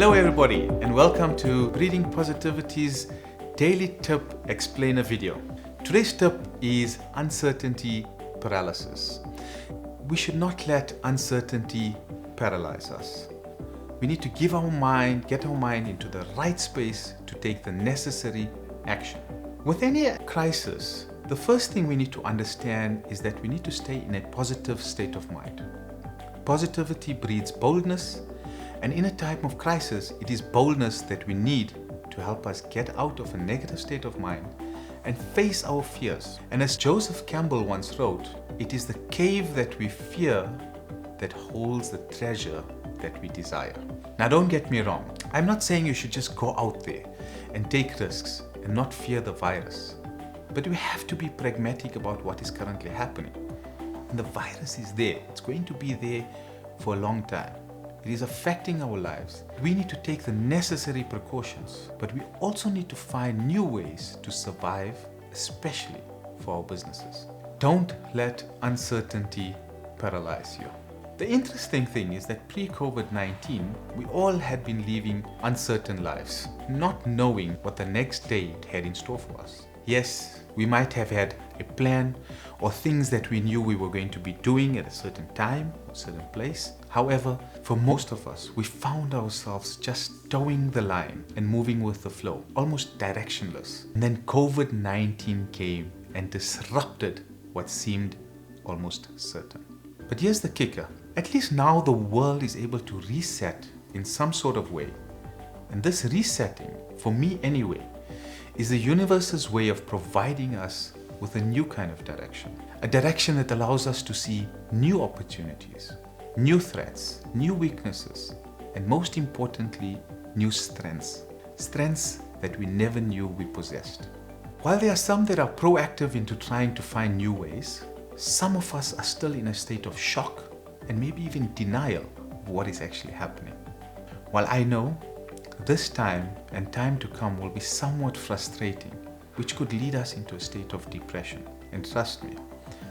Hello everybody and welcome to Breeding Positivity's Daily Tip Explainer video. Today's tip is uncertainty paralysis. We should not let uncertainty paralyze us. We need to get our mind into the right space to take the necessary action. With any crisis, the first thing we need to understand is that we need to stay in a positive state of mind. Positivity breeds boldness, and in a time of crisis, it is boldness that we need to help us get out of a negative state of mind and face our fears. And as Joseph Campbell once wrote, it is the cave that we fear that holds the treasure that we desire. Now don't get me wrong, I'm not saying you should just go out there and take risks and not fear the virus. But we have to be pragmatic about what is currently happening. And the virus is there, it's going to be there for a long time. It is affecting our lives. We need to take the necessary precautions, but we also need to find new ways to survive, especially for our businesses. Don't let uncertainty paralyze you. The interesting thing is that pre-COVID-19, we all had been living uncertain lives, not knowing what the next day had in store for us. Yes, we might have had a plan or things that we knew we were going to be doing at a certain time, a certain place. However, for most of us, we found ourselves just towing the line and moving with the flow, almost directionless. And then COVID-19 came and disrupted what seemed almost certain. But here's the kicker. At least now the world is able to reset in some sort of way. And this resetting, for me anyway, is the universe's way of providing us with a new kind of direction. A direction that allows us to see new opportunities, new threats, new weaknesses, and most importantly, new strengths. Strengths that we never knew we possessed. While there are some that are proactive into trying to find new ways, some of us are still in a state of shock and maybe even denial of what is actually happening. While I know this time and time to come will be somewhat frustrating, which could lead us into a state of depression. And trust me,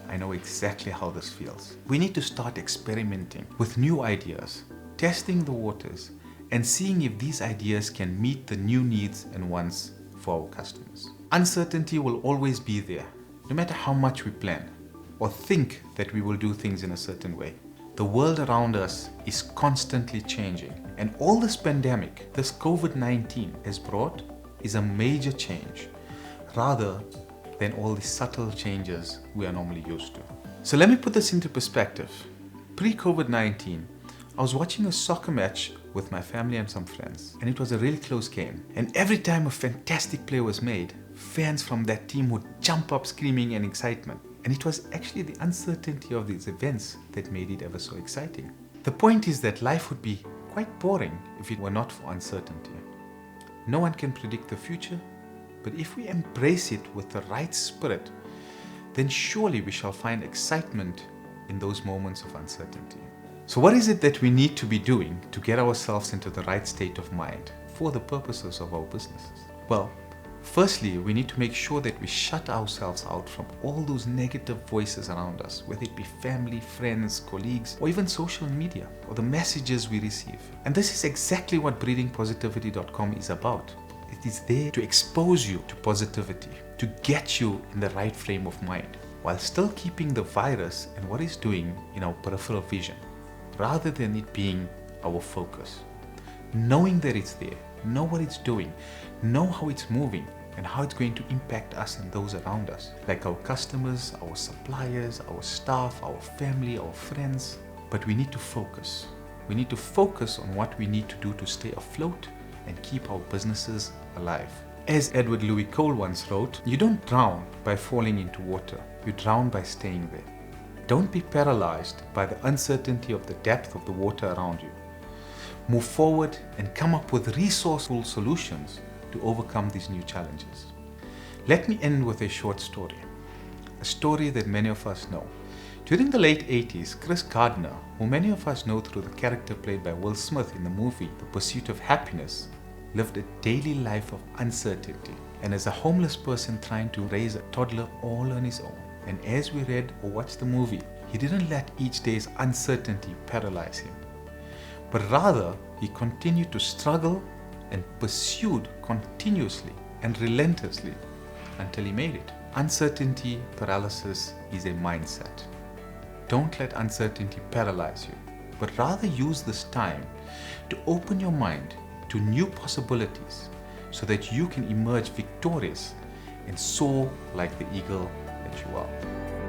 I know exactly how this feels. We need to start experimenting with new ideas, testing the waters, and seeing if these ideas can meet the new needs and wants for our customers. Uncertainty will always be there, no matter how much we plan or think that we will do things in a certain way. The world around us is constantly changing, and all this pandemic, this COVID-19 has brought is a major change rather than all the subtle changes we are normally used to. So let me put this into perspective. Pre-COVID-19, I was watching a soccer match with my family and some friends, and it was a really close game. And every time a fantastic play was made, fans from that team would jump up screaming in excitement. And it was actually the uncertainty of these events that made it ever so exciting. The point is that life would be quite boring if it were not for uncertainty. No one can predict the future, but if we embrace it with the right spirit, then surely we shall find excitement in those moments of uncertainty. So what is it that we need to be doing to get ourselves into the right state of mind for the purposes of our businesses? Well, firstly, we need to make sure that we shut ourselves out from all those negative voices around us, whether it be family, friends, colleagues, or even social media, or the messages we receive. And this is exactly what breedingpositivity.com is about. It is there to expose you to positivity, to get you in the right frame of mind, while still keeping the virus and what it's doing in our peripheral vision, rather than it being our focus. Knowing that it's there, know what it's doing, know how it's moving, and how it's going to impact us and those around us, like our customers, our suppliers, our staff, our family, our friends. But we need to focus. We need to focus on what we need to do to stay afloat and keep our businesses alive. As Edward Louis Cole once wrote, you don't drown by falling into water, you drown by staying there. Don't be paralyzed by the uncertainty of the depth of the water around you. Move forward and come up with resourceful solutions to overcome these new challenges. Let me end with a short story. A story that many of us know. During the late 80s, Chris Gardner, who many of us know through the character played by Will Smith in the movie The Pursuit of Happiness, lived a daily life of uncertainty, and as a homeless person trying to raise a toddler all on his own. And as we read or watched the movie, he didn't let each day's uncertainty paralyze him. but rather he continued to struggle and pursued continuously and relentlessly until he made it. Uncertainty paralysis is a mindset. Don't let uncertainty paralyze you, but rather use this time to open your mind to new possibilities so that you can emerge victorious and soar like the eagle that you are.